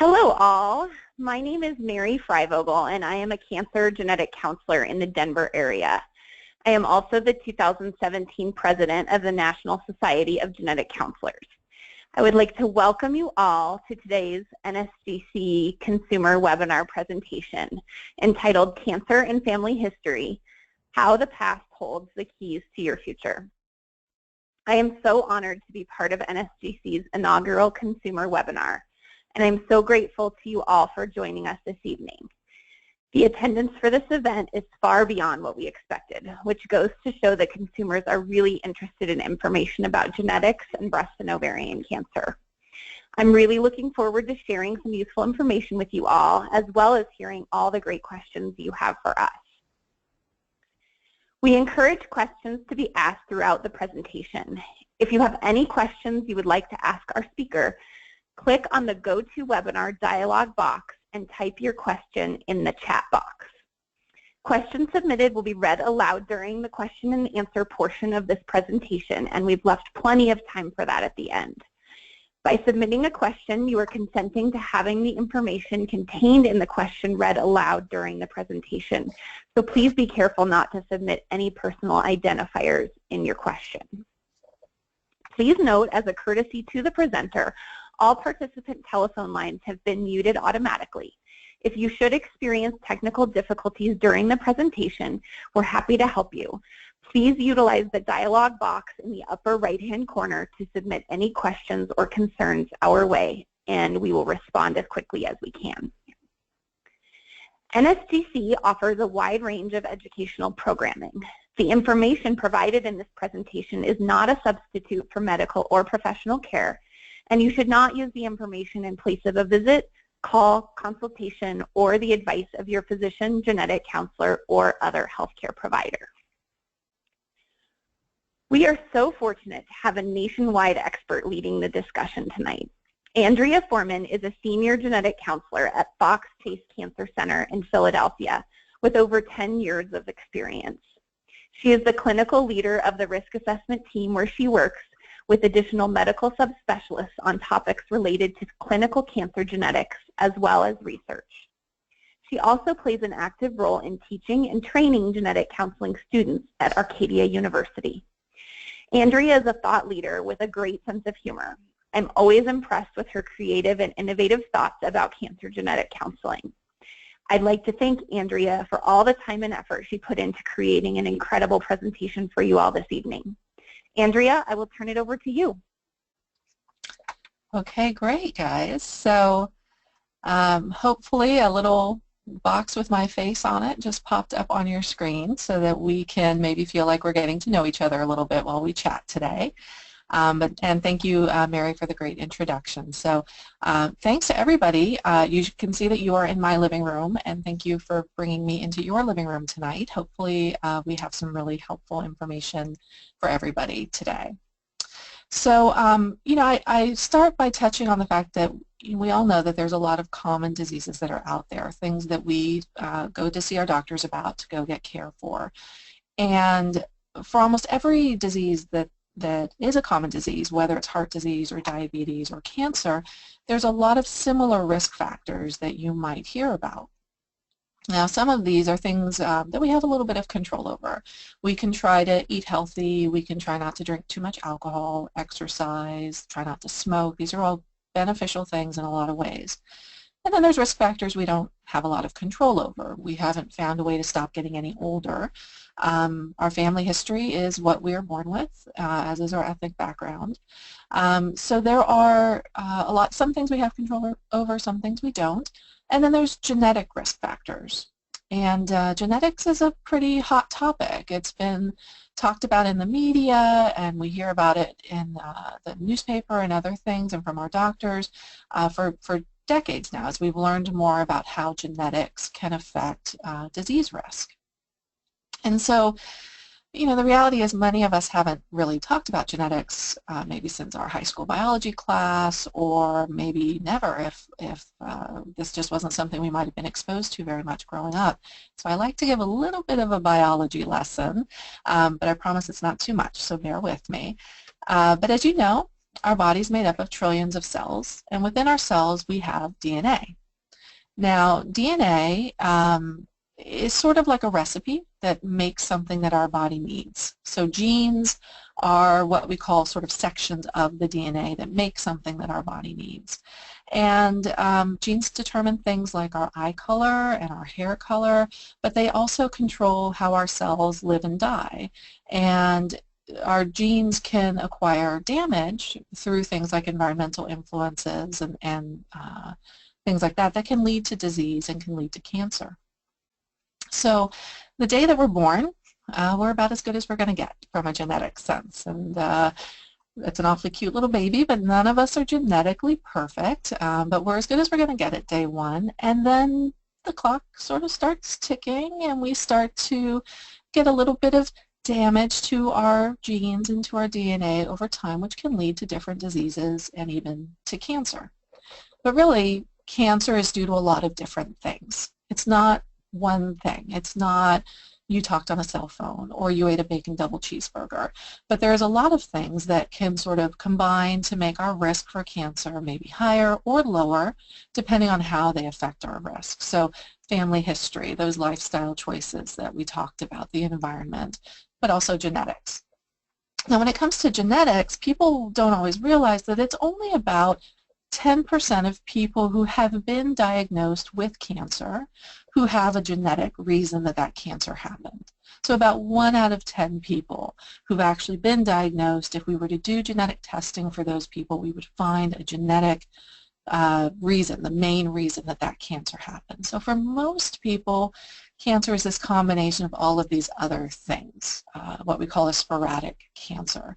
Hello all, my name is Mary Freivogel and I am a cancer genetic counselor in the Denver area. I am also the 2017 president of the National Society of Genetic Counselors. I would like to welcome you all to today's NSGC consumer webinar presentation entitled Cancer and Family History, How the Past Holds the Keys to Your Future. I am so honored to be part of NSGC's inaugural consumer webinar, and I'm so grateful to you all for joining us this evening. The attendance for this event is far beyond what we expected, which goes to show that consumers are really interested in information about genetics and breast and ovarian cancer. I'm really looking forward to sharing some useful information with you all, as well as hearing all the great questions you have for us. We encourage questions to be asked throughout the presentation. If you have any questions you would like to ask our speaker, click on the GoToWebinar dialog box and type your question in the chat box. Questions submitted will be read aloud during the question and answer portion of this presentation, and we've left plenty of time for that at the end. By submitting a question, you are consenting to having the information contained in the question read aloud during the presentation. So please be careful not to submit any personal identifiers in your question. Please note, as a courtesy to the presenter, all participant telephone lines have been muted automatically. If you should experience technical difficulties during the presentation, we're happy to help you. Please utilize the dialog box in the upper right-hand corner to submit any questions or concerns our way, and we will respond as quickly as we can. NSGC offers a wide range of educational programming. The information provided in this presentation is not a substitute for medical or professional care, and you should not use the information in place of a visit, call, consultation, or the advice of your physician, genetic counselor, or other healthcare provider. We are so fortunate to have a nationwide expert leading the discussion tonight. Andrea Forman is a senior genetic counselor at Fox Chase Cancer Center in Philadelphia with over 10 years of experience. She is the clinical leader of the risk assessment team where she works with additional medical subspecialists on topics related to clinical cancer genetics as well as research. She also plays an active role in teaching and training genetic counseling students at Arcadia University. Andrea is a thought leader with a great sense of humor. I'm always impressed with her creative and innovative thoughts about cancer genetic counseling. I'd like to thank Andrea for all the time and effort she put into creating an incredible presentation for you all this evening. Andrea, I will turn it over to you. Okay, great, guys. So hopefully a little box with my face on it just popped up on your screen so that we can maybe feel like we're getting to know each other a little bit while we chat today. And thank you, Mary, for the great introduction. So thanks to everybody. You can see that you are in my living room, and thank you for bringing me into your living room tonight. Hopefully we have some really helpful information for everybody today. So, you know, I start by touching on the fact that we all know that there's a lot of common diseases that are out there, things that we go to see our doctors about to go get care for. And for almost every disease that is a common disease, whether it's heart disease or diabetes or cancer, there's a lot of similar risk factors that you might hear about. Now, some of these are things that we have a little bit of control over. We can try to eat healthy, we can try not to drink too much alcohol, exercise, try not to smoke. These are all beneficial things in a lot of ways. And then there's risk factors we don't have a lot of control over. We haven't found a way to stop getting any older. Our family history is what we are born with, as is our ethnic background. So there are some things we have control over, some things we don't. And then there's genetic risk factors. And genetics is a pretty hot topic. It's been talked about in the media, and we hear about it in the newspaper and other things, and from our doctors for decades now, as we've learned more about how genetics can affect disease risk. And so, you know, the reality is many of us haven't really talked about genetics maybe since our high school biology class, or maybe never if this just wasn't something we might have been exposed to very much growing up. So I like to give a little bit of a biology lesson, but I promise it's not too much, so bear with me. But as you know, our body's made up of trillions of cells, and within our cells we have DNA. Now, DNA is sort of like a recipe that makes something that our body needs. So genes are what we call sort of sections of the DNA that make something that our body needs. And genes determine things like our eye color and our hair color, but they also control how our cells live and die. And our genes can acquire damage through things like environmental influences and things like that can lead to disease and can lead to cancer. So the day that we're born, we're about as good as we're going to get from a genetic sense. And it's an awfully cute little baby, but none of us are genetically perfect. But we're as good as we're going to get at day one. And then the clock sort of starts ticking, and we start to get a little bit of damage to our genes and to our DNA over time, which can lead to different diseases and even to cancer. But really, cancer is due to a lot of different things. It's not one thing. It's not you talked on a cell phone or you ate a bacon double cheeseburger. But there's a lot of things that can sort of combine to make our risk for cancer maybe higher or lower, depending on how they affect our risk. So family history, those lifestyle choices that we talked about, the environment, but also genetics. Now, when it comes to genetics, people don't always realize that it's only about 10% of people who have been diagnosed with cancer who have a genetic reason that that cancer happened. So about 1 out of 10 people who've actually been diagnosed, if we were to do genetic testing for those people, we would find a genetic reason, the main reason that that cancer happened. So for most people, cancer is this combination of all of these other things, what we call a sporadic cancer.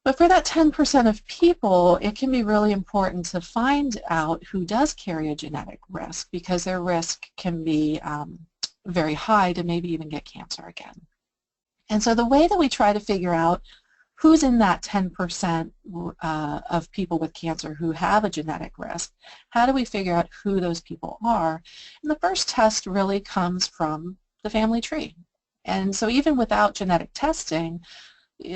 But for that 10% of people, it can be really important to find out who does carry a genetic risk, because their risk can be very high to maybe even get cancer again. And so the way that we try to figure out who's in that 10% of people with cancer who have a genetic risk, how do we figure out who those people are? And the first test really comes from the family tree. And so even without genetic testing,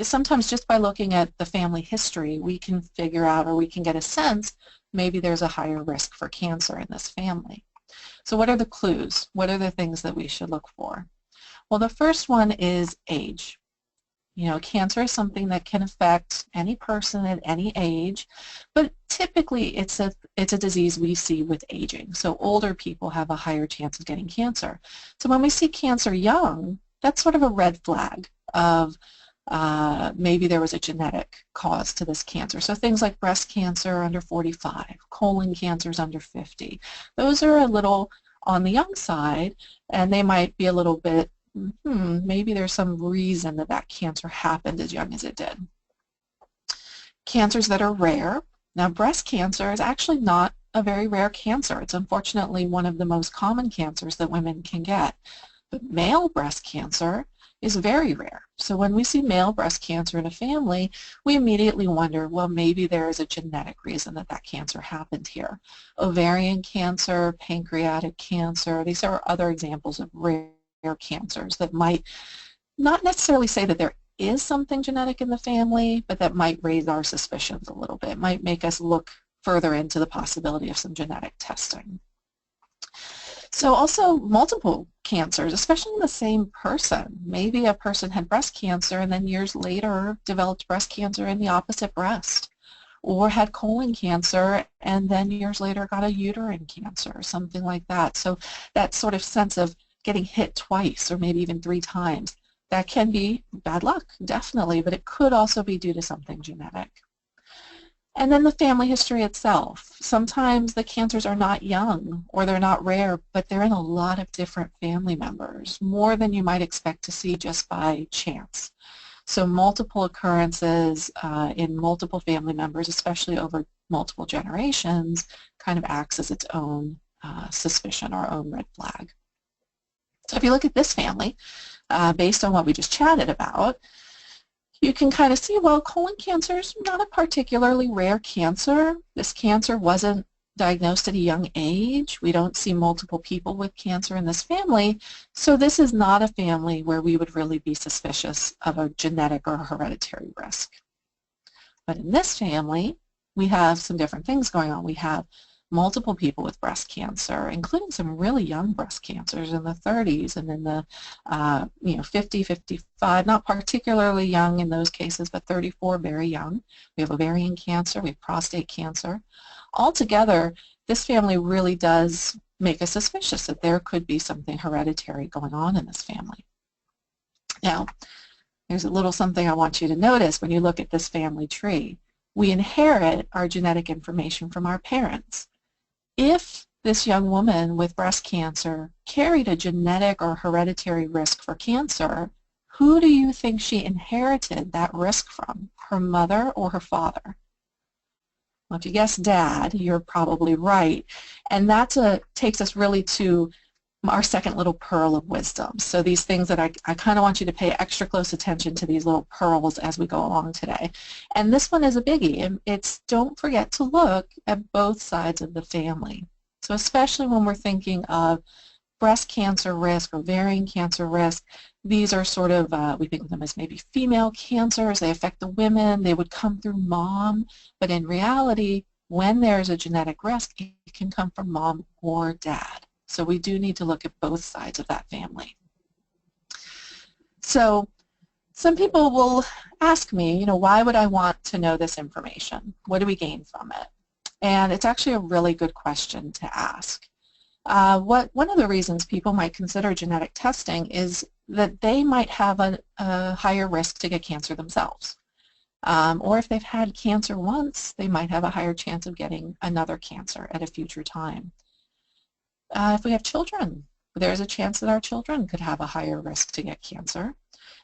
sometimes just by looking at the family history, we can figure out, or we can get a sense, maybe there's a higher risk for cancer in this family. So what are the clues? What are the things that we should look for? Well, the first one is age. You know, cancer is something that can affect any person at any age, but typically it's a disease we see with aging. So older people have a higher chance of getting cancer. So when we see cancer young, that's sort of a red flag of maybe there was a genetic cause to this cancer. So things like breast cancer under 45, colon cancers under 50. Those are a little on the young side, and they might be a little bit, maybe there's some reason that that cancer happened as young as it did. Cancers that are rare. Now, breast cancer is actually not a very rare cancer. It's unfortunately one of the most common cancers that women can get. But male breast cancer is very rare. So when we see male breast cancer in a family, we immediately wonder, well, maybe there is a genetic reason that that cancer happened here. Ovarian cancer, pancreatic cancer, these are other examples of rare cancers that might not necessarily say that there is something genetic in the family, but that might raise our suspicions a little bit, might make us look further into the possibility of some genetic testing. So also multiple cancers, especially in the same person. Maybe a person had breast cancer and then years later developed breast cancer in the opposite breast, or had colon cancer and then years later got a uterine cancer or something like that. So that sort of sense of getting hit twice or maybe even 3 times, that can be bad luck, definitely, but it could also be due to something genetic. And then the family history itself. Sometimes the cancers are not young or they're not rare, but they're in a lot of different family members, more than you might expect to see just by chance. So multiple occurrences in multiple family members, especially over multiple generations, kind of acts as its own suspicion or own red flag. So if you look at this family, based on what we just chatted about, you can kind of see, well, colon cancer is not a particularly rare cancer. This cancer wasn't diagnosed at a young age. We don't see multiple people with cancer in this family, so this is not a family where we would really be suspicious of a genetic or hereditary risk. But in this family, we have some different things going on. We have multiple people with breast cancer, including some really young breast cancers in the 30s and in the 50, 55, not particularly young in those cases, but 34, very young. We have ovarian cancer, we have prostate cancer. Altogether, this family really does make us suspicious that there could be something hereditary going on in this family. Now, there's a little something I want you to notice when you look at this family tree. We inherit our genetic information from our parents. If this young woman with breast cancer carried a genetic or hereditary risk for cancer, who do you think she inherited that risk from, her mother or her father? Well, if you guess dad, you're probably right. And that takes us really to our second little pearl of wisdom. So these things that I kind of want you to pay extra close attention to, these little pearls as we go along today. And this one is a biggie. And it's, don't forget to look at both sides of the family. So especially when we're thinking of breast cancer risk, ovarian cancer risk, these are sort of, we think of them as maybe female cancers. They affect the women. They would come through mom. But in reality, when there's a genetic risk, it can come from mom or dad. So we do need to look at both sides of that family. So some people will ask me, why would I want to know this information? What do we gain from it? And it's actually a really good question to ask. One of the reasons people might consider genetic testing is that they might have a higher risk to get cancer themselves. Or if they've had cancer once, they might have a higher chance of getting another cancer at a future time. If we have children, there's a chance that our children could have a higher risk to get cancer.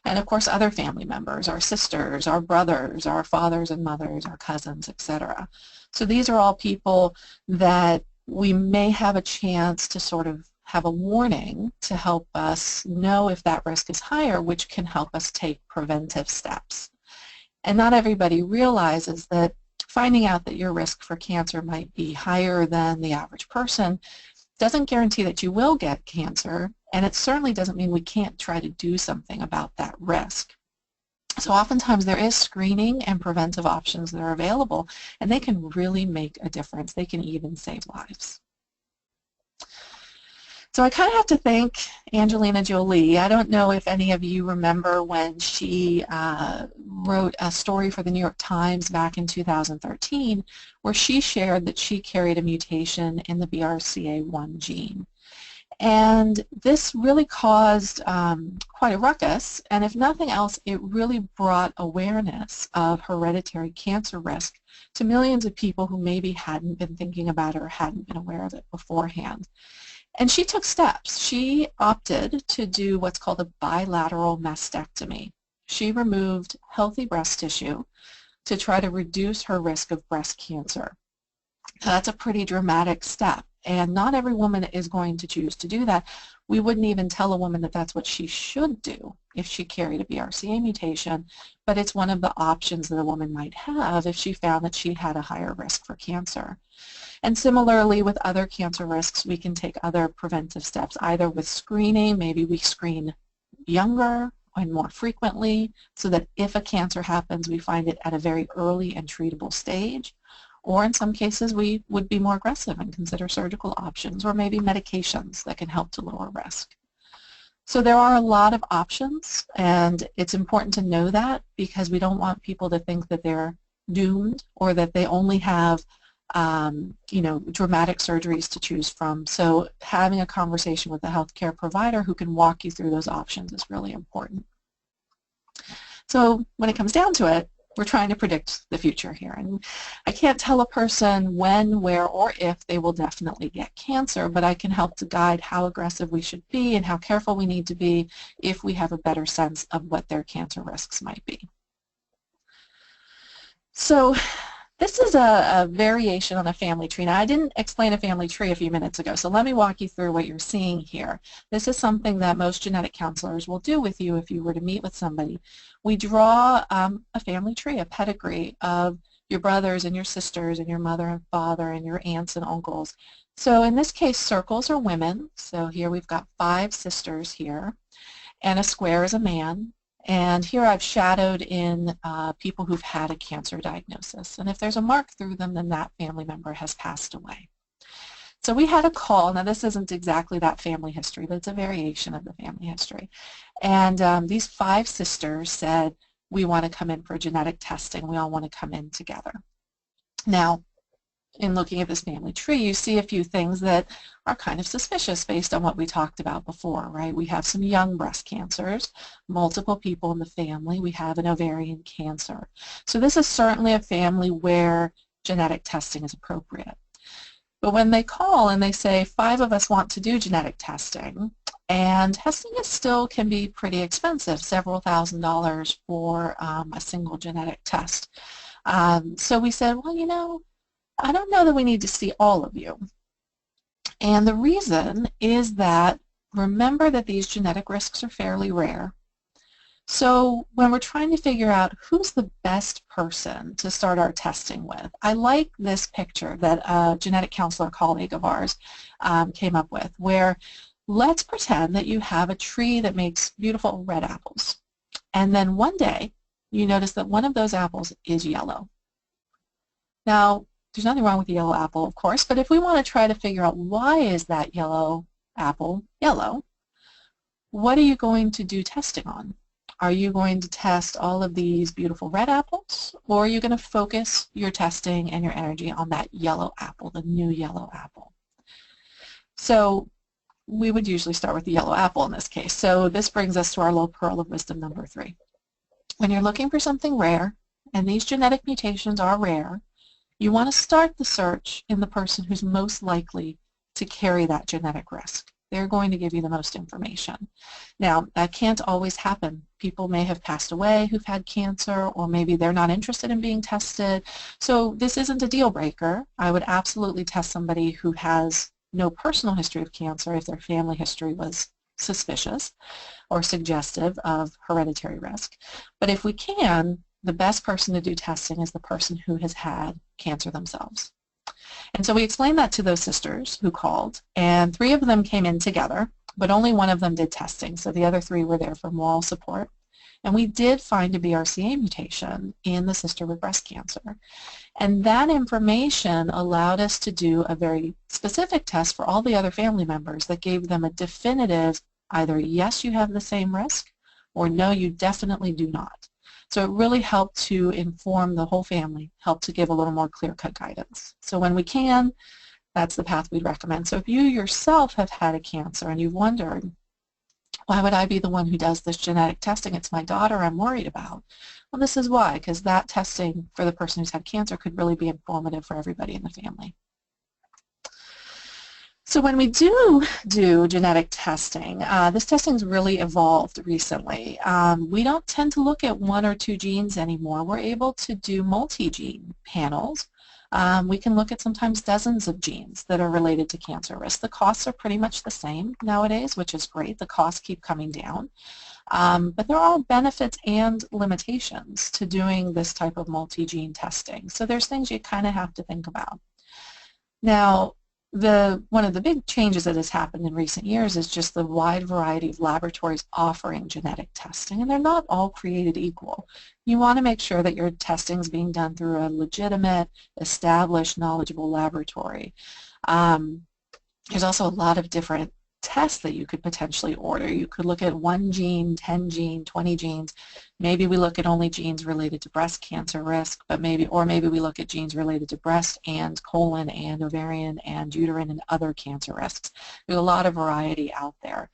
And of course, other family members, our sisters, our brothers, our fathers and mothers, our cousins, etc. So these are all people that we may have a chance to sort of have a warning to help us know if that risk is higher, which can help us take preventive steps. And not everybody realizes that finding out that your risk for cancer might be higher than the average person doesn't guarantee that you will get cancer, and it certainly doesn't mean we can't try to do something about that risk. So oftentimes there is screening and preventive options that are available, and they can really make a difference. They can even save lives. So I kind of have to thank Angelina Jolie. I don't know if any of you remember when she wrote a story for the New York Times back in 2013 where she shared that she carried a mutation in the BRCA1 gene. And this really caused quite a ruckus, and if nothing else, it really brought awareness of hereditary cancer risk to millions of people who maybe hadn't been thinking about it or hadn't been aware of it beforehand. And she took steps. She opted to do what's called a bilateral mastectomy. She removed healthy breast tissue to try to reduce her risk of breast cancer. Now, that's a pretty dramatic step, and not every woman is going to choose to do that. We wouldn't even tell a woman that that's what she should do if she carried a BRCA mutation, but it's one of the options that a woman might have if she found that she had a higher risk for cancer. And similarly with other cancer risks, we can take other preventive steps, either with screening. Maybe we screen younger and more frequently so that if a cancer happens, we find it at a very early and treatable stage. Or in some cases, we would be more aggressive and consider surgical options or maybe medications that can help to lower risk. So there are a lot of options, and it's important to know that because we don't want people to think that they're doomed or that they only have dramatic surgeries to choose from. So having a conversation with a healthcare provider who can walk you through those options is really important. So when it comes down to it, we're trying to predict the future here. And I can't tell a person when, where, or if they will definitely get cancer, but I can help to guide how aggressive we should be and how careful we need to be if we have a better sense of what their cancer risks might be. So this is a variation on a family tree. Now, I didn't explain a family tree a few minutes ago, so let me walk you through what you're seeing here. This is something that most genetic counselors will do with you if you were to meet with somebody. We draw a family tree, a pedigree of your brothers and your sisters and your mother and father and your aunts and uncles. So in this case, circles are women. So here we've got 5 sisters here, and a square is a man. And here I've shadowed in people who've had a cancer diagnosis. And if there's a mark through them, then that family member has passed away. So we had a call. Now this isn't exactly that family history, but it's a variation of the family history. And these 5 sisters said, we want to come in for genetic testing. We all want to come in together. Now, in looking at this family tree, you see a few things that are kind of suspicious based on what we talked about before, right? We have some young breast cancers, multiple people in the family. We have an ovarian cancer. So this is certainly a family where genetic testing is appropriate. But when they call and they say 5 of us want to do genetic testing, and testing still can be pretty expensive, several $1,000s for a single genetic test. So we said, well, you know, I don't know that we need to see all of you. And the reason is that, remember that these genetic risks are fairly rare. So when we're trying to figure out who's the best person to start our testing with, I like this picture that a genetic counselor colleague of ours came up with, where let's pretend that you have a tree that makes beautiful red apples. And then one day you notice that one of those apples is yellow. Now, there's nothing wrong with the yellow apple, of course, but if we want to try to figure out why is that yellow apple yellow, what are you going to do testing on? Are you going to test all of these beautiful red apples, or are you going to focus your testing and your energy on that yellow apple, the new yellow apple? So we would usually start with the yellow apple in this case. So this brings us to our little pearl of wisdom number 3. When you're looking for something rare, and these genetic mutations are rare, you want to start the search in the person who's most likely to carry that genetic risk. They're going to give you the most information. Now, that can't always happen. People may have passed away who've had cancer, or maybe they're not interested in being tested. So this isn't a deal breaker. I would absolutely test somebody who has no personal history of cancer if their family history was suspicious or suggestive of hereditary risk. But if we can, the best person to do testing is the person who has had cancer themselves. And so we explained that to those sisters who called, and 3 of them came in together, but only one of them did testing, so the other 3 were there for moral support. And we did find a BRCA mutation in the sister with breast cancer. And that information allowed us to do a very specific test for all the other family members that gave them a definitive either yes, you have the same risk, or no, you definitely do not. So it really helped to inform the whole family, helped to give a little more clear-cut guidance. So when we can, that's the path we'd recommend. So if you yourself have had a cancer and you've wondered, why would I be the one who does this genetic testing? It's my daughter I'm worried about. Well, this is why, because that testing for the person who's had cancer could really be informative for everybody in the family. So when we do genetic testing, this testing's really evolved recently. We don't tend to look at 1 or 2 genes anymore. We're able to do multi-gene panels. We can look at sometimes dozens of genes that are related to cancer risk. The costs are pretty much the same nowadays, which is great. The costs keep coming down. But there are benefits and limitations to doing this type of multi-gene testing. So there's things you kind of have to think about. Now, one of the big changes that has happened in recent years is just the wide variety of laboratories offering genetic testing, and they're not all created equal. You want to make sure that your testing is being done through a legitimate, established, knowledgeable laboratory. There's also a lot of different tests that you could potentially order. You could look at 1 gene, 10 gene, 20 genes. Maybe we look at only genes related to breast cancer risk, but maybe we look at genes related to breast and colon and ovarian and uterine and other cancer risks. There's a lot of variety out there,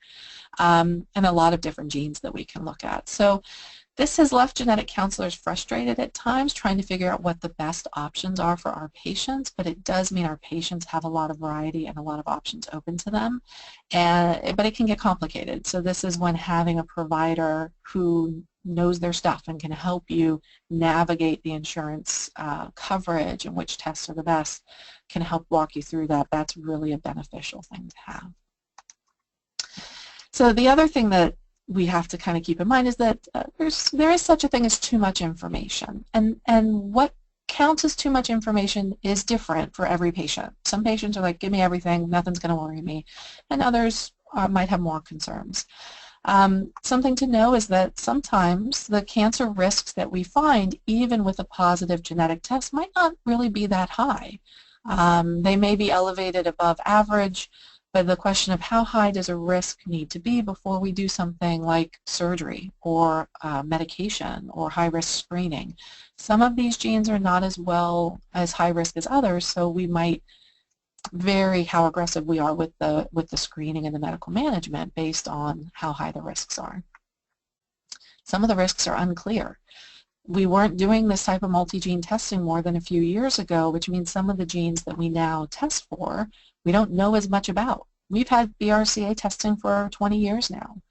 and a lot of different genes that we can look at. So this has left genetic counselors frustrated at times trying to figure out what the best options are for our patients, but it does mean our patients have a lot of variety and a lot of options open to them, but it can get complicated. So this is when having a provider who knows their stuff and can help you navigate the insurance coverage and which tests are the best, can help walk you through that. That's really a beneficial thing to have. So the other thing that we have to kind of keep in mind is that there is such a thing as too much information, and what counts as too much information is different for every patient. Some patients are like, give me everything, nothing's going to worry me, and others might have more concerns. Something to know is that sometimes the cancer risks that we find, even with a positive genetic test, might not really be that high. They may be elevated above average, but the question of how high does a risk need to be before we do something like surgery or medication or high-risk screening. Some of these genes are not as high risk as others, so we might vary how aggressive we are with the screening and the medical management based on how high the risks are. Some of the risks are unclear. We weren't doing this type of multi-gene testing more than a few years ago, which means some of the genes that we now test for, we don't know as much about. We've had BRCA testing for 20 years now.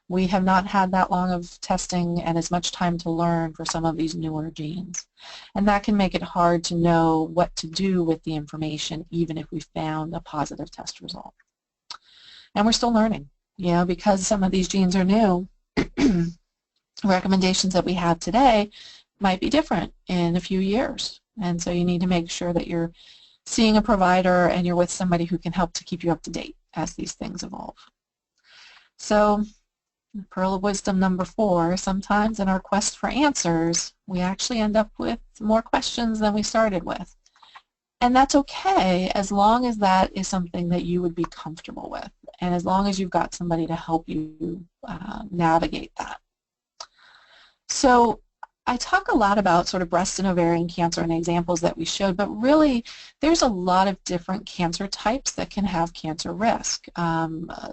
We have not had that long of testing and as much time to learn for some of these newer genes. And that can make it hard to know what to do with the information, even if we found a positive test result. And we're still learning, because some of these genes are new. Recommendations that we have today might be different in a few years. And so you need to make sure that you're seeing a provider and you're with somebody who can help to keep you up to date as these things evolve. So, pearl of wisdom number 4, sometimes in our quest for answers, we actually end up with more questions than we started with. And that's okay as long as that is something that you would be comfortable with and as long as you've got somebody to help you navigate that. So I talk a lot about sort of breast and ovarian cancer and the examples that we showed, but really there's a lot of different cancer types that can have cancer risk.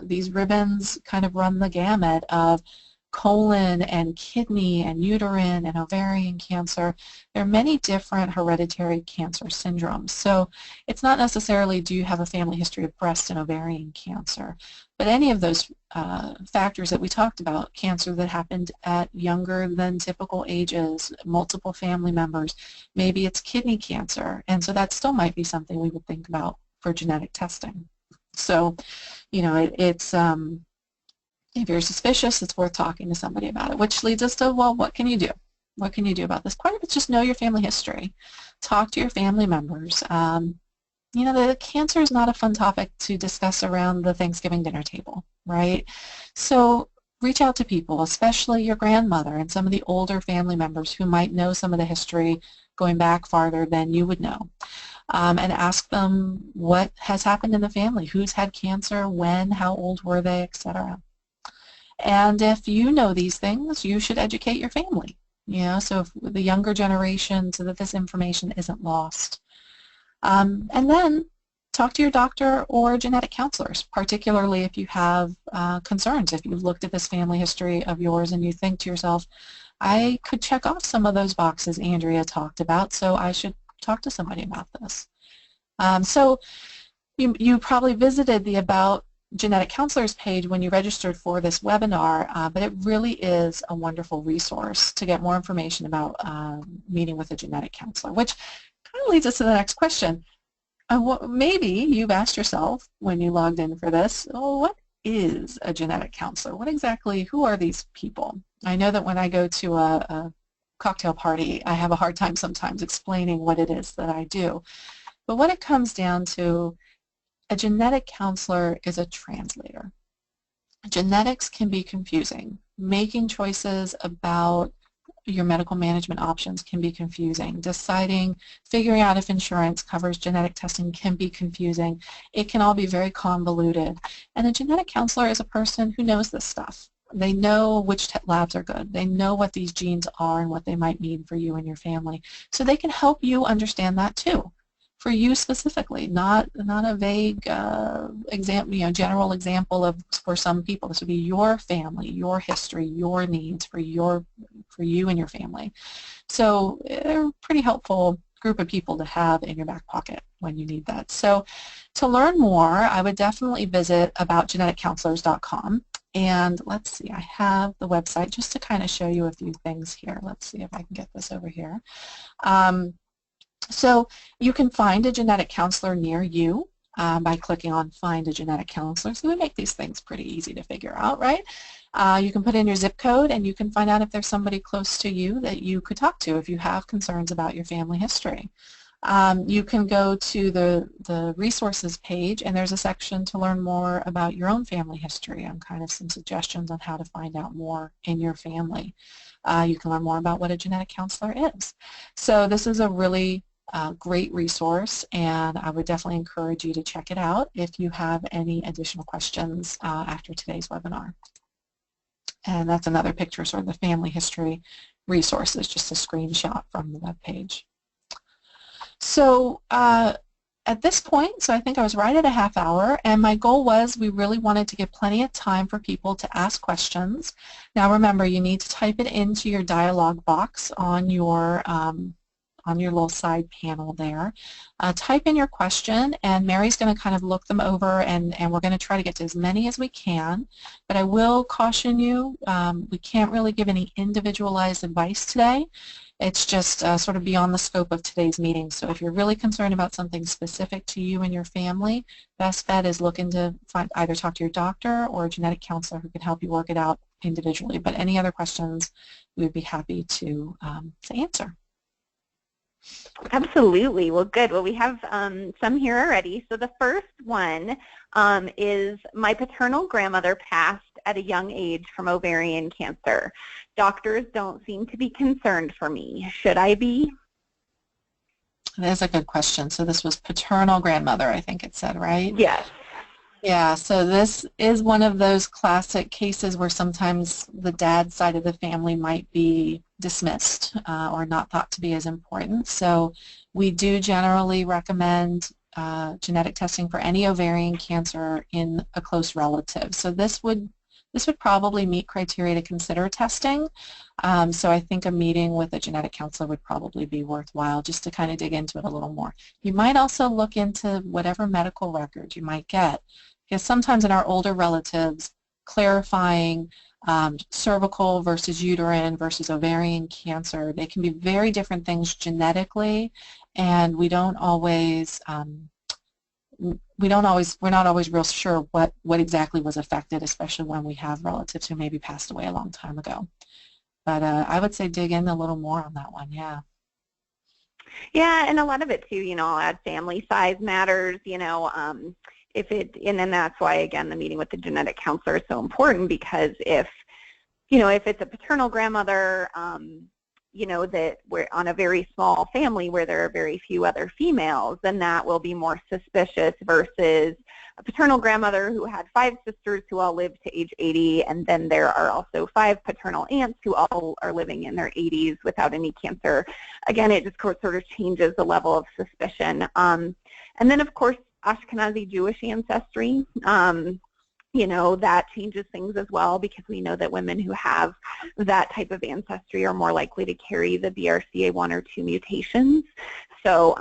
These ribbons kind of run the gamut of colon and kidney and uterine and ovarian cancer. There are many different hereditary cancer syndromes. So it's not necessarily do you have a family history of breast and ovarian cancer, but any of those factors that we talked about, cancer that happened at younger than typical ages, multiple family members, maybe it's kidney cancer, and so that still might be something we would think about for genetic testing. So, it's if you're suspicious, it's worth talking to somebody about it, which leads us to, well, what can you do? What can you do about this? Part of it's just know your family history. Talk to your family members. The cancer is not a fun topic to discuss around the Thanksgiving dinner table, right? So reach out to people, especially your grandmother and some of the older family members who might know some of the history going back farther than you would know. And ask them what has happened in the family, who's had cancer, when, how old were they, etc. And if you know these things, you should educate your family, so if the younger generation so that this information isn't lost. And then talk to your doctor or genetic counselors, particularly if you have concerns. If you've looked at this family history of yours and you think to yourself, I could check off some of those boxes Andrea talked about, so I should talk to somebody about this. So you probably visited the About Genetic Counselors page when you registered for this webinar, but it really is a wonderful resource to get more information about meeting with a genetic counselor, which kind of leads us to the next question. Maybe you've asked yourself when you logged in for this, what is a genetic counselor? Who are these people? I know that when I go to a cocktail party, I have a hard time sometimes explaining what it is that I do. But when it comes down to a genetic counselor is a translator. Genetics can be confusing. Making choices about your medical management options can be confusing. Figuring out if insurance covers genetic testing can be confusing. It can all be very convoluted. And a genetic counselor is a person who knows this stuff. They know which labs are good. They know what these genes are and what they might mean for you and your family. So they can help you understand that too. For you specifically, not a vague general example of for some people. This would be your family, your history, your needs for you and your family. So they're a pretty helpful group of people to have in your back pocket when you need that. So to learn more, I would definitely visit aboutgeneticcounselors.com. And let's see, I have the website just to kind of show you a few things here. Let's see if I can get this over here. So you can find a genetic counselor near you by clicking on Find a Genetic Counselor. So we make these things pretty easy to figure out, right? You can put in your zip code and you can find out if there's somebody close to you that you could talk to if you have concerns about your family history. You can go to the resources page, and there's a section to learn more about your own family history and kind of some suggestions on how to find out more in your family. You can learn more about what a genetic counselor is. So this is a really great resource, and I would definitely encourage you to check it out if you have any additional questions after today's webinar. And that's another picture, sort of the family history resources, just a screenshot from the web page. So at this point, so I think I was right at a half hour, and my goal was we really wanted to give plenty of time for people to ask questions. Now remember, you need to type it into your dialog box on your little side panel there. Type in your question, and Mary's going to kind of look them over, and we're going to try to get to as many as we can. But I will caution you, we can't really give any individualized advice today. It's just sort of beyond the scope of today's meeting. So if you're really concerned about something specific to you and your family, best bet is looking to either talk to your doctor or a genetic counselor who can help you work it out individually. But any other questions, we would be happy to answer. Absolutely. Well, good. Well, we have some here already. So the first one is, my paternal grandmother passed at a young age from ovarian cancer. Doctors don't seem to be concerned for me. Should I be? That is a good question. So this was paternal grandmother, I think it said, right? Yes. Yeah, so this is one of those classic cases where sometimes the dad's side of the family might be dismissed or not thought to be as important. So we do generally recommend genetic testing for any ovarian cancer in a close relative. So this would probably meet criteria to consider testing. So I think a meeting with a genetic counselor would probably be worthwhile just to kind of dig into it a little more. You might also look into whatever medical records you might get, because sometimes in our older relatives, clarifying cervical versus uterine versus ovarian cancer, they can be very different things genetically, and we're not always real sure what exactly was affected, especially when we have relatives who maybe passed away a long time ago. But I would say dig in a little more on that one, yeah. Yeah, and a lot of it too, I'll add family size matters, and then that's why, again, the meeting with the genetic counselor is so important, because if it's a paternal grandmother, that we're on a very small family where there are very few other females, then that will be more suspicious versus a paternal grandmother who had 5 sisters who all lived to age 80, and then there are also 5 paternal aunts who all are living in their 80s without any cancer. Again, it just sort of changes the level of suspicion. And then, of course, Ashkenazi Jewish ancestry. That changes things as well, because we know that women who have that type of ancestry are more likely to carry the BRCA1 or 2 mutations. So,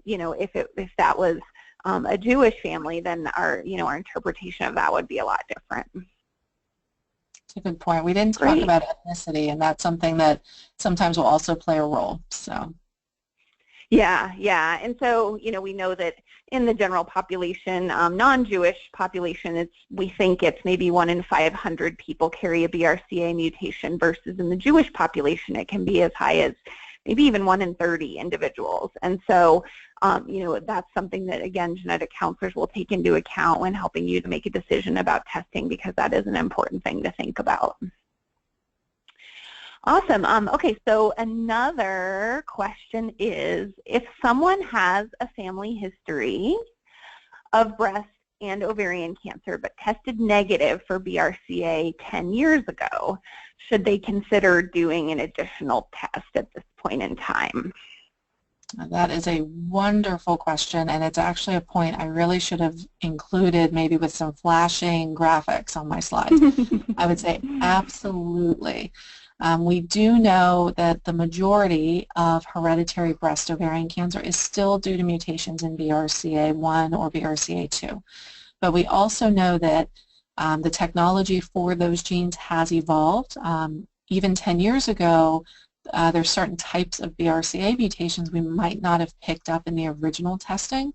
if that was a Jewish family, then our interpretation of that would be a lot different. That's a good point. We didn't talk about ethnicity, and that's something that sometimes will also play a role. So. Yeah, and so, we know that in the general population, non-Jewish population, we think it's maybe 1 in 500 people carry a BRCA mutation, versus in the Jewish population, it can be as high as maybe even 1 in 30 individuals. And so, that's something that, again, genetic counselors will take into account when helping you to make a decision about testing, because that is an important thing to think about. Awesome. Okay, so another question is, if someone has a family history of breast and ovarian cancer but tested negative for BRCA 10 years ago, should they consider doing an additional test at this point in time? That is a wonderful question, and it's actually a point I really should have included, maybe with some flashing graphics on my slides. I would say absolutely. We do know that the majority of hereditary breast ovarian cancer is still due to mutations in BRCA1 or BRCA2. But we also know that the technology for those genes has evolved. Even 10 years ago, there's certain types of BRCA mutations we might not have picked up in the original testing.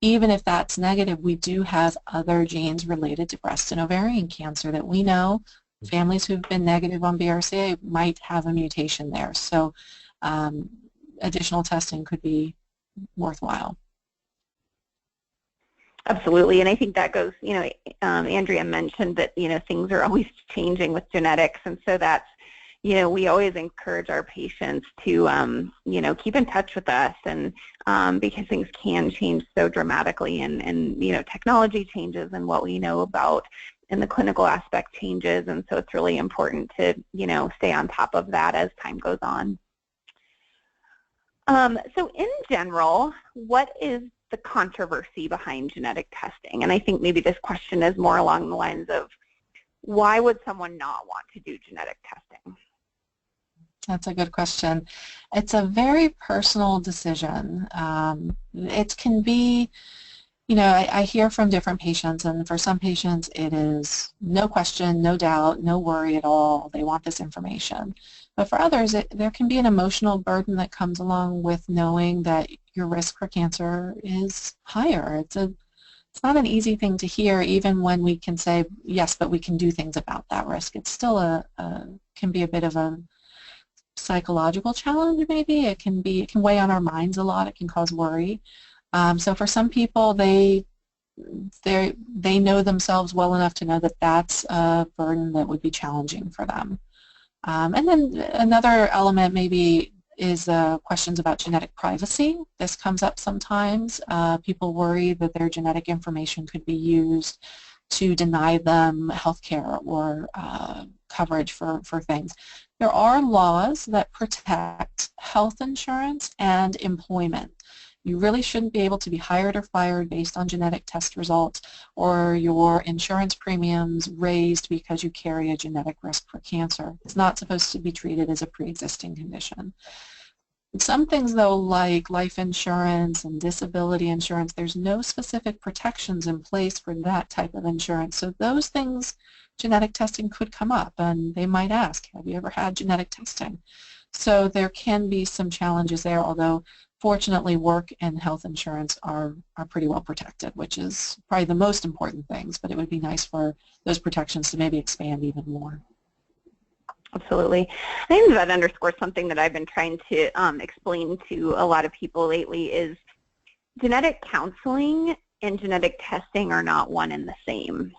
Even if that's negative, we do have other genes related to breast and ovarian cancer that we know families who've been negative on BRCA might have a mutation there. So additional testing could be worthwhile. Absolutely, and I think that goes, Andrea mentioned that, things are always changing with genetics, and so that's, we always encourage our patients to, keep in touch with us, and because things can change so dramatically, and technology changes, and what we know about and the clinical aspect changes, and so it's really important to, stay on top of that as time goes on. So in general, what is the controversy behind genetic testing? And I think maybe this question is more along the lines of, why would someone not want to do genetic testing? That's a good question. It's a very personal decision. It can be, I hear from different patients, and for some patients it is no question, no doubt, no worry at all. They want this information. But for others, there can be an emotional burden that comes along with knowing that your risk for cancer is higher. It's not an easy thing to hear, even when we can say, yes, but we can do things about that risk. It's still can be a bit of a psychological challenge, maybe. It can weigh on our minds a lot. It can cause worry. So for some people, they know themselves well enough to know that that's a burden that would be challenging for them. And then another element maybe is questions about genetic privacy. This comes up sometimes. People worry that their genetic information could be used to deny them health care or coverage for things. There are laws that protect health insurance and employment. You really shouldn't be able to be hired or fired based on genetic test results, or your insurance premiums raised because you carry a genetic risk for cancer. It's not supposed to be treated as a pre-existing condition. Some things, though, like life insurance and disability insurance, there's no specific protections in place for that type of insurance. So those things, genetic testing could come up, and they might ask, have you ever had genetic testing? So there can be some challenges there, although fortunately work and health insurance are pretty well protected, which is probably the most important things, but it would be nice for those protections to maybe expand even more. Absolutely. I think that underscores something that I've been trying to explain to a lot of people lately is genetic counseling and genetic testing are not one and the same.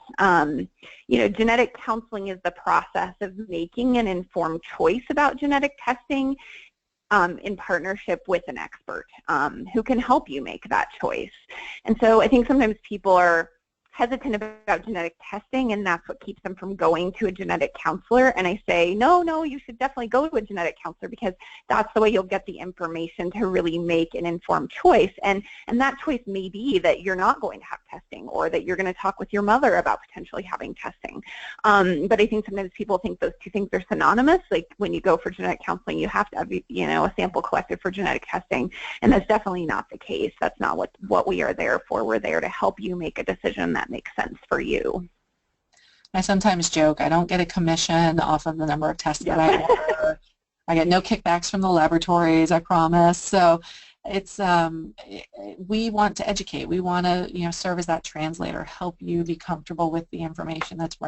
Genetic counseling is the process of making an informed choice about genetic testing in partnership with an expert who can help you make that choice. And so I think sometimes people are hesitant about genetic testing, and that's what keeps them from going to a genetic counselor. And I say, no, you should definitely go to a genetic counselor, because that's the way you'll get the information to really make an informed choice. And that choice may be that you're not going to have testing, or that you're going to talk with your mother about potentially having testing. But I think sometimes people think those two things are synonymous. Like when you go for genetic counseling, you have to have, a sample collected for genetic testing, and that's definitely not the case. That's not what we are there for. We're there to help you make a decision that makes sense for you. I sometimes joke, I don't get a commission off of the number of tests that I order. I get no kickbacks from the laboratories, I promise. So it's we want to educate. We want to serve as that translator, help you be comfortable with the information that's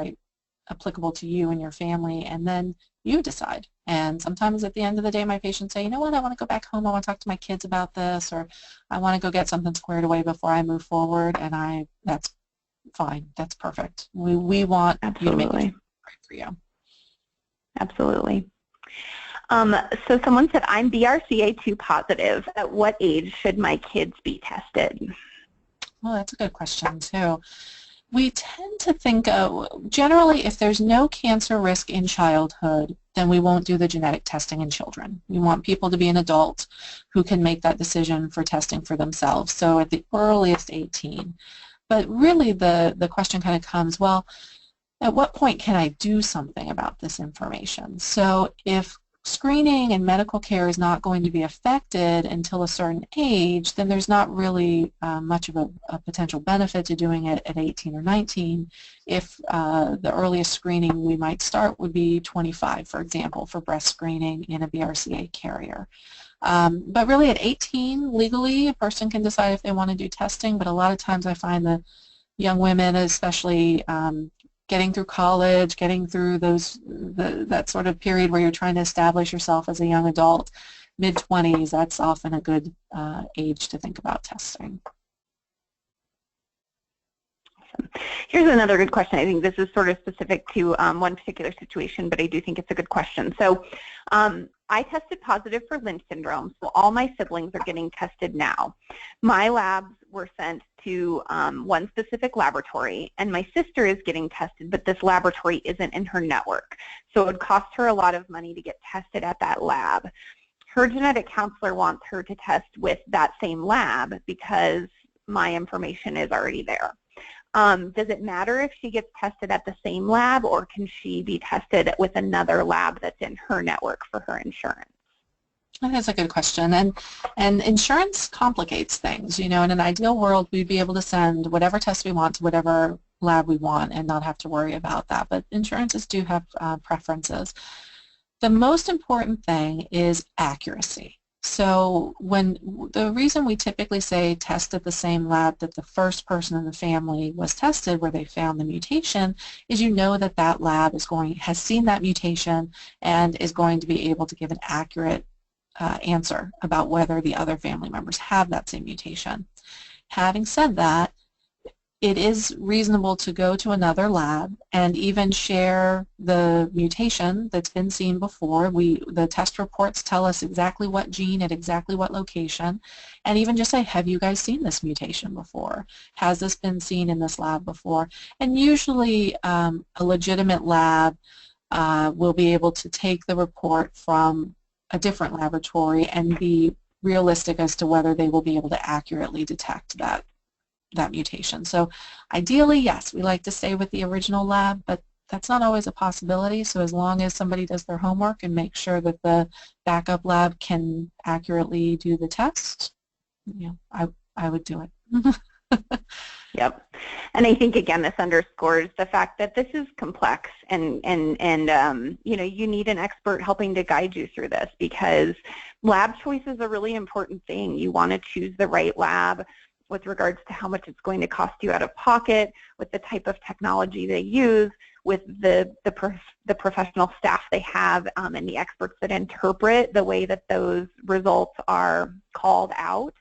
applicable to you and your family, and then you decide. And sometimes at the end of the day, my patients say, you know what, I want to go back home, I want to talk to my kids about this, or I want to go get something squared away before I move forward, and that's fine. That's perfect. We want Absolutely. You to make it right for you. Absolutely. So someone said, I'm BRCA2 positive. At what age should my kids be tested? Well, that's a good question, too. We tend to think, generally, if there's no cancer risk in childhood, then we won't do the genetic testing in children. We want people to be an adult who can make that decision for testing for themselves, so at the earliest 18. But really the question kind of comes, well, at what point can I do something about this information? So if screening and medical care is not going to be affected until a certain age, then there's not really much of a potential benefit to doing it at 18 or 19. If the earliest screening we might start would be 25, for example, for breast screening in a BRCA carrier. But really at 18, legally, a person can decide if they want to do testing, but a lot of times I find that young women, especially getting through college, getting through that sort of period where you're trying to establish yourself as a young adult, mid-20s, that's often a good age to think about testing. Here's another good question. I think this is sort of specific to one particular situation, but I do think it's a good question. So I tested positive for Lynch syndrome, so all my siblings are getting tested now. My labs were sent to one specific laboratory, and my sister is getting tested, but this laboratory isn't in her network. So it would cost her a lot of money to get tested at that lab. Her genetic counselor wants her to test with that same lab because my information is already there. Does it matter if she gets tested at the same lab, or can she be tested with another lab that's in her network for her insurance? That's a good question, and insurance complicates things. You know, in an ideal world, we'd be able to send whatever test we want to whatever lab we want and not have to worry about that, but insurances do have preferences. The most important thing is accuracy. So the reason we typically say test at the same lab that the first person in the family was tested where they found the mutation is you know that that lab has seen that mutation and is going to be able to give an accurate answer about whether the other family members have that same mutation. Having said that, it is reasonable to go to another lab and even share the mutation that's been seen before. The test reports tell us exactly what gene at exactly what location, and even just say, have you guys seen this mutation before? Has this been seen in this lab before? And usually a legitimate lab will be able to take the report from a different laboratory and be realistic as to whether they will be able to accurately detect that mutation. So ideally, yes, we like to stay with the original lab, but that's not always a possibility. So as long as somebody does their homework and makes sure that the backup lab can accurately do the test, you know, I would do it. Yep. And I think, again, this underscores the fact that this is complex and you know, you need an expert helping to guide you through this, because lab choice is a really important thing. You want to choose the right lab with regards to how much it's going to cost you out of pocket, with the type of technology they use, with the professional staff they have, and the experts that interpret the way that those results are called out.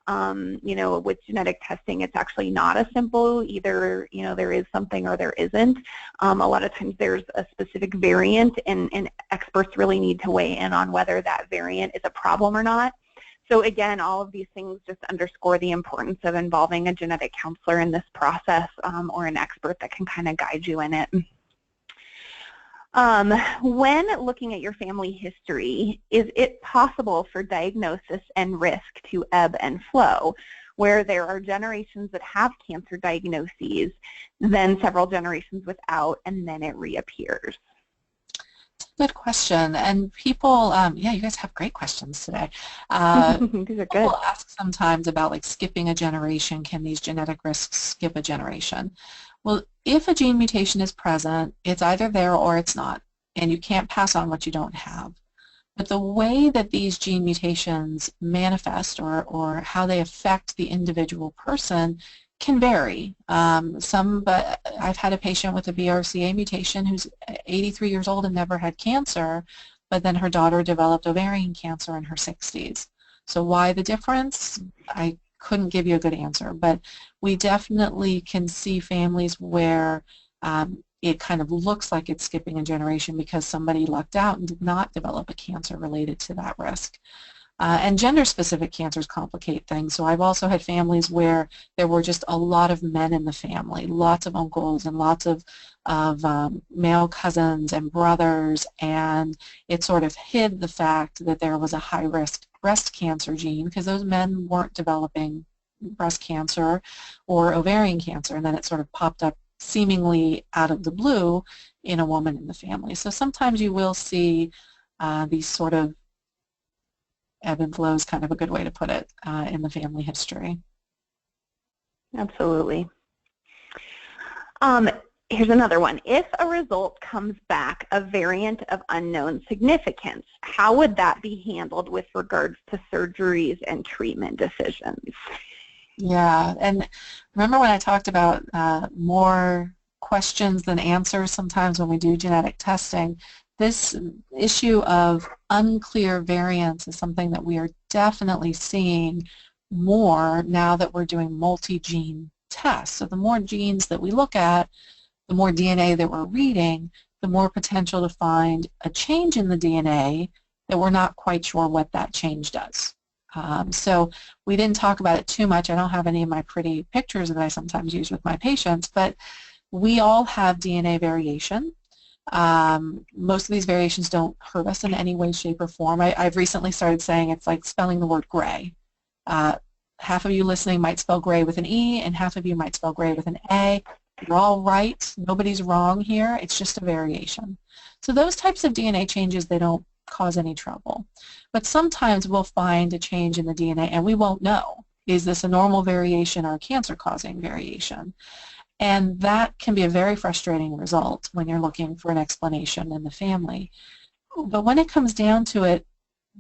You know, with genetic testing, it's actually not as simple. Either, you know, there is something or there isn't. A lot of times there's a specific variant, and experts really need to weigh in on whether that variant is a problem or not. So again, all of these things just underscore the importance of involving a genetic counselor in this process, or an expert that can kind of guide you in it. When looking at your family history, is it possible for diagnosis and risk to ebb and flow, where there are generations that have cancer diagnoses, then several generations without, and then it reappears? Good question, and people, yeah, you guys have great questions today. These are good. People ask sometimes about like skipping a generation. Can these genetic risks skip a generation? Well, if a gene mutation is present, it's either there or it's not, and you can't pass on what you don't have. But the way that these gene mutations manifest or how they affect the individual person can vary. But I've had a patient with a Brca mutation who's 83 years old and never had cancer, but then her daughter developed ovarian cancer in her 60s. So why the difference? I couldn't give you a good answer, but we definitely can see families where it kind of looks like it's skipping a generation because somebody lucked out and did not develop a cancer related to that risk. And gender-specific cancers complicate things. So I've also had families where there were just a lot of men in the family, lots of uncles and lots of male cousins and brothers, and it sort of hid the fact that there was a high-risk breast cancer gene because those men weren't developing breast cancer or ovarian cancer, and then it sort of popped up seemingly out of the blue in a woman in the family. So sometimes you will see these sort of ebb and flow is kind of a good way to put it in the family history. Absolutely. Here's another one. If a result comes back a variant of unknown significance, how would that be handled with regards to surgeries and treatment decisions? Yeah, and remember when I talked about more questions than answers sometimes when we do genetic testing? this issue of unclear variants is something that we are definitely seeing more now that we're doing multi-gene tests. So the more genes that we look at, the more DNA that we're reading, the more potential to find a change in the DNA that we're not quite sure what that change does. So we didn't talk about it too much. I don't have any of my pretty pictures that I sometimes use with my patients, but we all have DNA variation. Most of these variations don't hurt us in any way, shape, or form. I've recently started saying it's like spelling the word gray. Half of you listening might spell gray with an E, and half of you might spell gray with an A. You're all right. Nobody's wrong here. It's just a variation. So those types of DNA changes, they don't cause any trouble. But sometimes we'll find a change in the DNA, and we won't know. Is this a normal variation or a cancer-causing variation? And that can be a very frustrating result when you're looking for an explanation in the family. But when it comes down to it,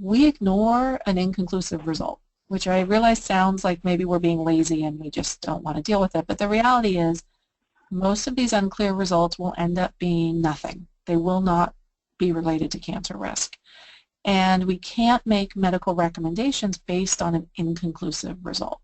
we ignore an inconclusive result, which I realize sounds like maybe we're being lazy and we just don't want to deal with it. But the reality is most of these unclear results will end up being nothing. They will not be related to cancer risk. And we can't make medical recommendations based on an inconclusive result.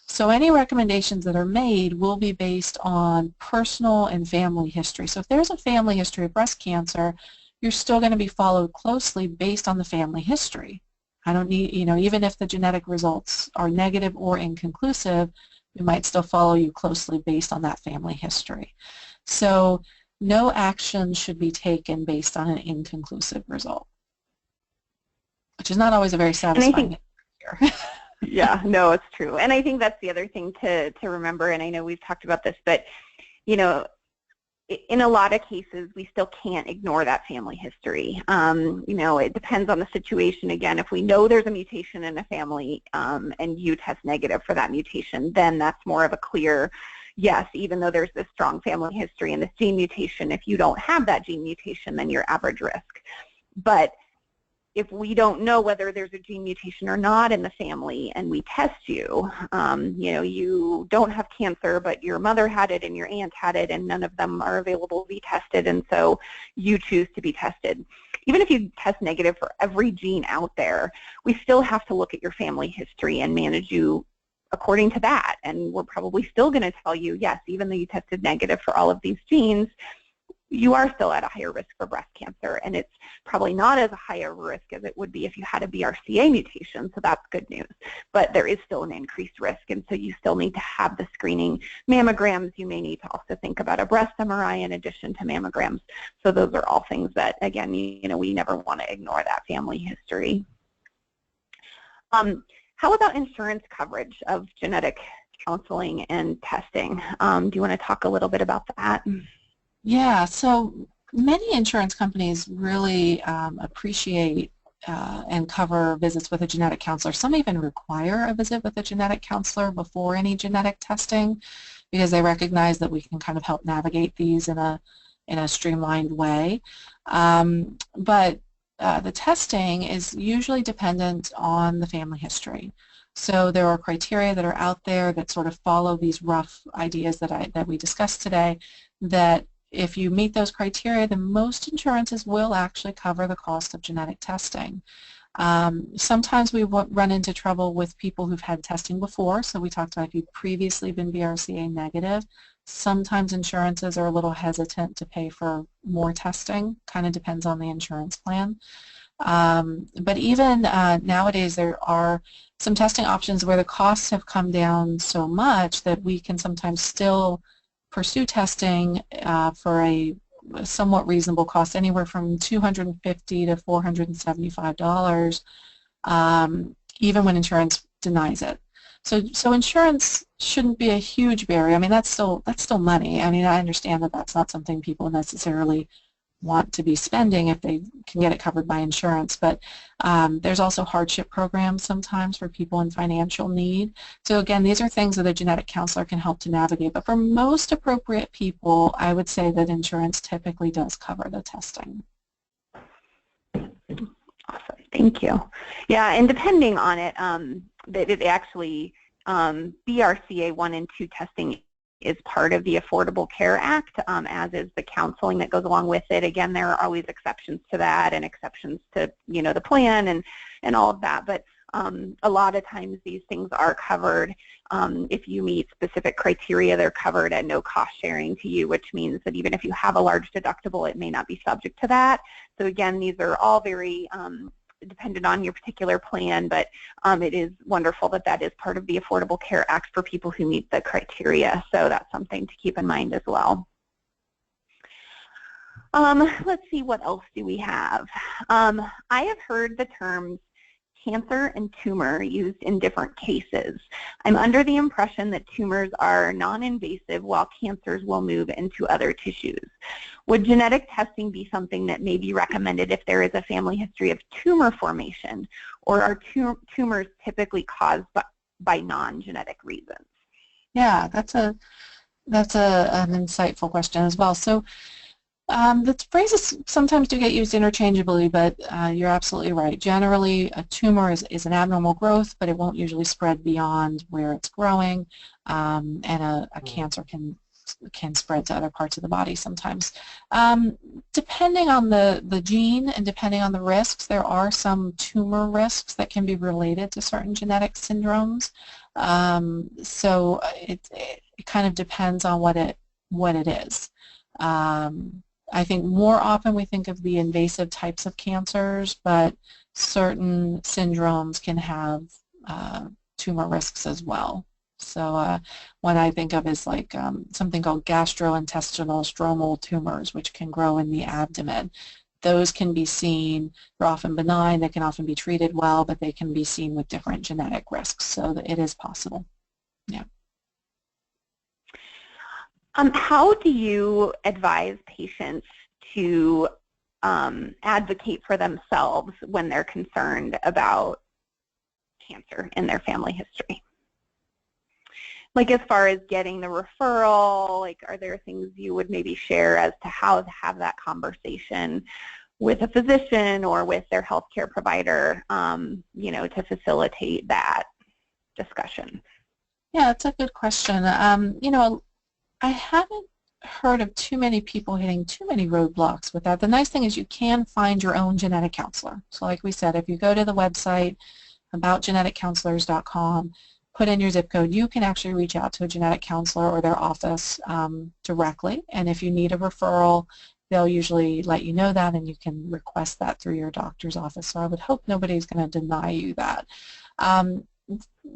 So any recommendations that are made will be based on personal and family history. So if there's a family history of breast cancer, you're still going to be followed closely based on the family history. I don't need, even if the genetic results are negative or inconclusive, we might still follow you closely based on that family history. So no action should be taken based on an inconclusive result, which is not always a very satisfying answer. Yeah, no, it's true. And I think that's the other thing to remember, and I know we've talked about this, but, in a lot of cases, we still can't ignore that family history. It depends on the situation. Again, if we know there's a mutation in a family and you test negative for that mutation, then that's more of a clear yes, even though there's this strong family history and this gene mutation. If you don't have that gene mutation, then you're average risk. But if we don't know whether there's a gene mutation or not in the family and we test you, you don't have cancer, but your mother had it and your aunt had it, and none of them are available to be tested, and so you choose to be tested. Even if you test negative for every gene out there, we still have to look at your family history and manage you according to that. And we're probably still going to tell you, yes, even though you tested negative for all of these genes, you are still at a higher risk for breast cancer, and it's probably not as a higher risk as it would be if you had a BRCA mutation, so that's good news. But there is still an increased risk, and so you still need to have the screening mammograms. You may need to also think about a breast MRI in addition to mammograms. So those are all things that, again, we never want to ignore that family history. How about insurance coverage of genetic counseling and testing? Do you want to talk a little bit about that? Yeah, so many insurance companies really appreciate and cover visits with a genetic counselor. Some even require a visit with a genetic counselor before any genetic testing because they recognize that we can kind of help navigate these in a streamlined way. But the testing is usually dependent on the family history. So there are criteria that are out there that sort of follow these rough ideas that we discussed today, that if you meet those criteria, then most insurances will actually cover the cost of genetic testing. Sometimes we run into trouble with people who've had testing before, so we talked about if you've previously been BRCA negative. Sometimes insurances are a little hesitant to pay for more testing, kind of depends on the insurance plan. But even nowadays there are some testing options where the costs have come down so much that we can sometimes still pursue testing for a somewhat reasonable cost, anywhere from $250 to $475, even when insurance denies it. So insurance shouldn't be a huge barrier. I mean, that's still money. I mean, I understand that that's not something people necessarily want to be spending if they can get it covered by insurance, but there's also hardship programs sometimes for people in financial need. So again, these are things that a genetic counselor can help to navigate, but for most appropriate people, I would say that insurance typically does cover the testing. Awesome, thank you. Yeah, and depending on it, it actually, BRCA1 and 2 testing is part of the Affordable Care Act, as is the counseling that goes along with it. Again, there are always exceptions to that and exceptions to, you know, the plan and all of that. But a lot of times these things are covered. If you meet specific criteria, they're covered at no cost sharing to you, which means that even if you have a large deductible, it may not be subject to that. So again, these are all very dependent on your particular plan, but it is wonderful that that is part of the Affordable Care Act for people who meet the criteria. So that's something to keep in mind as well. Let's see, what else do we have? I have heard the terms cancer and tumor used in different cases. I'm under the impression that tumors are non-invasive while cancers will move into other tissues. Would genetic testing be something that may be recommended if there is a family history of tumor formation, or are tumors typically caused by non-genetic reasons? Yeah, that's an insightful question as well. So the phrases sometimes do get used interchangeably, but you're absolutely right. Generally, a tumor is an abnormal growth, but it won't usually spread beyond where it's growing, and a cancer can spread to other parts of the body sometimes. Depending on the gene and depending on the risks, there are some tumor risks that can be related to certain genetic syndromes. So it kind of depends on what it is. I think more often we think of the invasive types of cancers, but certain syndromes can have tumor risks as well. So what I think of is like something called gastrointestinal stromal tumors, which can grow in the abdomen. Those can be seen, they're often benign, they can often be treated well, but they can be seen with different genetic risks, so that it is possible. Yeah. How do you advise patients to advocate for themselves when they're concerned about cancer in their family history? Like as far as getting the referral, like are there things you would maybe share as to how to have that conversation with a physician or with their healthcare provider, you know, to facilitate that discussion? Yeah, that's a good question. You know, I haven't heard of too many people hitting too many roadblocks with that. The nice thing is you can find your own genetic counselor. So like we said, if you go to the website aboutgeneticcounselors.com, put in your zip code, you can actually reach out to a genetic counselor or their office directly. And if you need a referral, they'll usually let you know that, and you can request that through your doctor's office. So I would hope nobody's going to deny you that.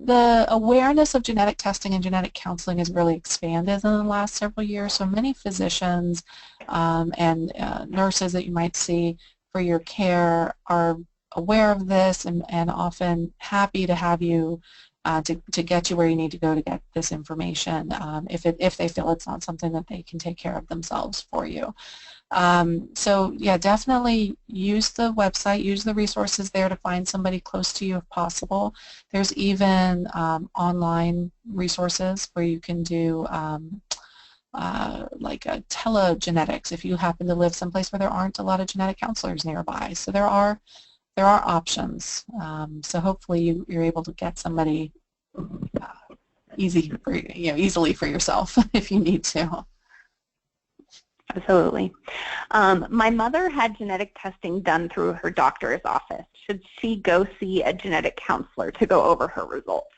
The awareness of genetic testing and genetic counseling has really expanded in the last several years. So many physicians and nurses that you might see for your care are aware of this and often happy to have you to get you where you need to go to get this information if they feel it's not something that they can take care of themselves for you. So yeah, definitely use the website, use the resources there to find somebody close to you if possible. There's even online resources where you can do like a telegenetics if you happen to live someplace where there aren't a lot of genetic counselors nearby. So there are options. So hopefully you're able to get somebody easily for yourself if you need to. Absolutely. My mother had genetic testing done through her doctor's office. Should she go see a genetic counselor to go over her results?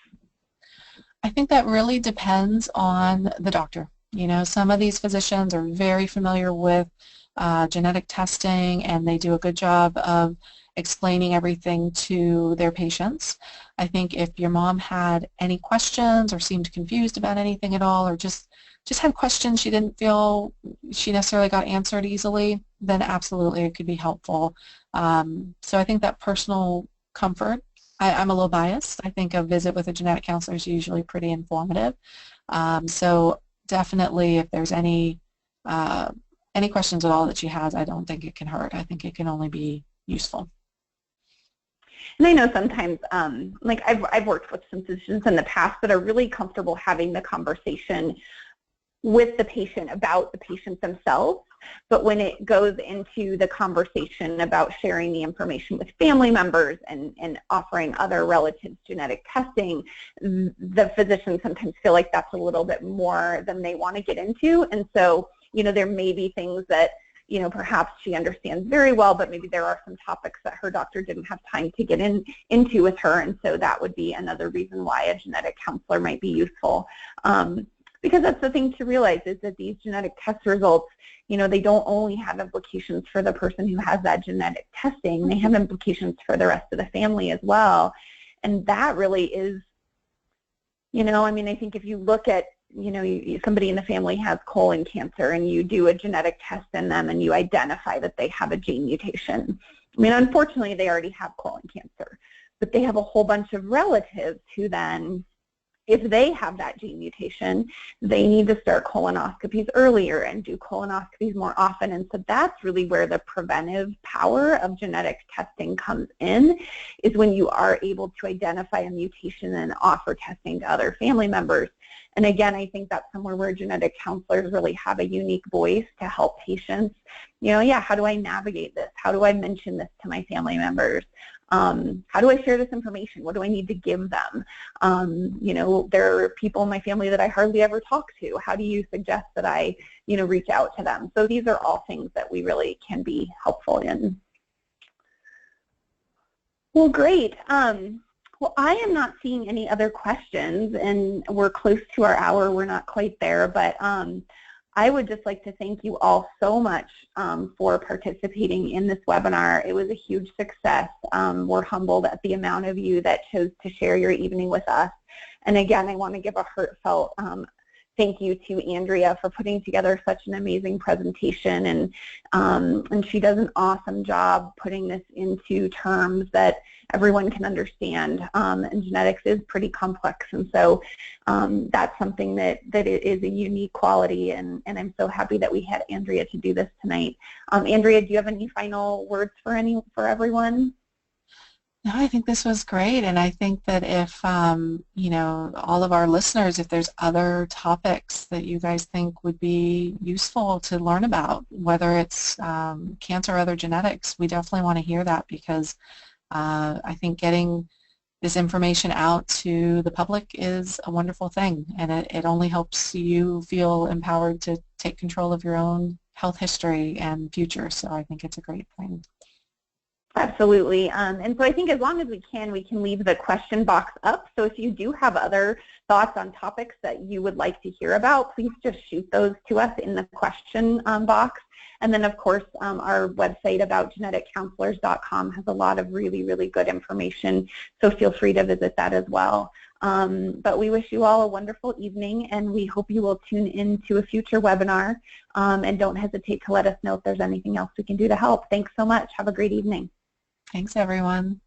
I think that really depends on the doctor. You know, some of these physicians are very familiar with genetic testing, and they do a good job of explaining everything to their patients. I think if your mom had any questions or seemed confused about anything at all, or just had questions she didn't feel she necessarily got answered easily, then absolutely it could be helpful. So I think that personal comfort, I'm a little biased. I think a visit with a genetic counselor is usually pretty informative. So definitely if there's any questions at all that she has, I don't think it can hurt. I think it can only be useful. And I know sometimes, like I've worked with some physicians in the past that are really comfortable having the conversation with the patient about the patient themselves. But when it goes into the conversation about sharing the information with family members and offering other relatives genetic testing, the physicians sometimes feel like that's a little bit more than they want to get into. And so, there may be things that, perhaps she understands very well, but maybe there are some topics that her doctor didn't have time to get into with her, and so that would be another reason why a genetic counselor might be useful. Because that's the thing to realize, is that these genetic test results, they don't only have implications for the person who has that genetic testing, they have implications for the rest of the family as well. And that really is, I think if you look at, somebody in the family has colon cancer and you do a genetic test in them and you identify that they have a gene mutation. Unfortunately, they already have colon cancer, but they have a whole bunch of relatives who then, if they have that gene mutation, they need to start colonoscopies earlier and do colonoscopies more often. And so that's really where the preventive power of genetic testing comes in, is when you are able to identify a mutation and offer testing to other family members. And again, I think that's somewhere where genetic counselors really have a unique voice to help patients. How do I navigate this? How do I mention this to my family members? How do I share this information? What do I need to give them? There are people in my family that I hardly ever talk to. How do you suggest that I, reach out to them? So these are all things that we really can be helpful in. Well, great. Well, I am not seeing any other questions, and we're close to our hour. We're not quite there, but I would just like to thank you all so much for participating in this webinar. It was a huge success. We're humbled at the amount of you that chose to share your evening with us. And again, I want to give a heartfelt thank you to Andrea for putting together such an amazing presentation, and she does an awesome job putting this into terms that everyone can understand, and genetics is pretty complex, and so that's something that is a unique quality, and I'm so happy that we had Andrea to do this tonight. Andrea, do you have any final words for everyone? No, I think this was great, and I think that if, all of our listeners, if there's other topics that you guys think would be useful to learn about, whether it's cancer or other genetics, we definitely want to hear that, because I think getting this information out to the public is a wonderful thing, and it only helps you feel empowered to take control of your own health history and future, so I think it's a great thing. Absolutely. And so I think as long as we can leave the question box up. So if you do have other thoughts on topics that you would like to hear about, please just shoot those to us in the question box. And then, of course, our website aboutgeneticcounselors.com has a lot of really, really good information. So feel free to visit that as well. But we wish you all a wonderful evening, and we hope you will tune in to a future webinar. And don't hesitate to let us know if there's anything else we can do to help. Thanks so much. Have a great evening. Thanks, everyone.